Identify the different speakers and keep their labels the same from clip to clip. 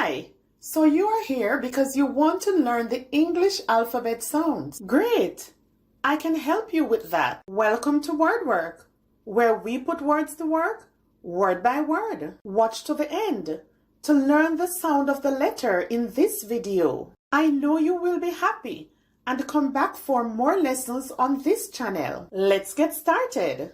Speaker 1: Hi! So you are here because you want to learn the English alphabet sounds. Great! I can help you with that. Welcome to Word Work, where we put words to work, word by word. Watch to the end to learn the sound of the letter in this video. I know you will be happy and come back for more lessons on this channel. Let's get started.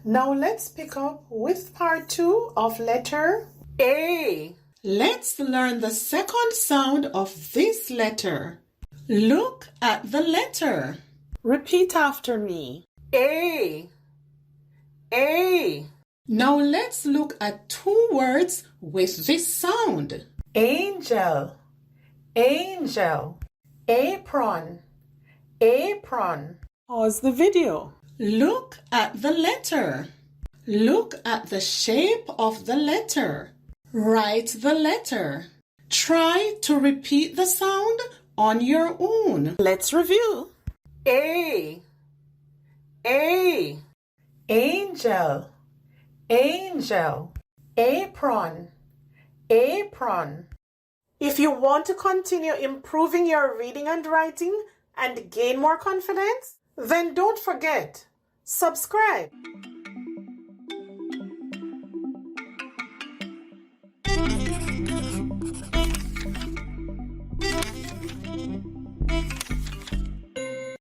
Speaker 1: Now let's pick up with part 2 of letter A. Let's learn the second sound of this letter. Look at the letter. Repeat after me. A. A. Now let's look at 2 words with this sound. Angel. Angel. Apron. Apron. Pause the video. Look at the letter. Look at the shape of the letter. Write the letter. Try to repeat the sound on your own. Let's review. A. A. Angel. Angel. Apron. Apron. If you want to continue improving your reading and writing and gain more confidence, then don't forget, subscribe.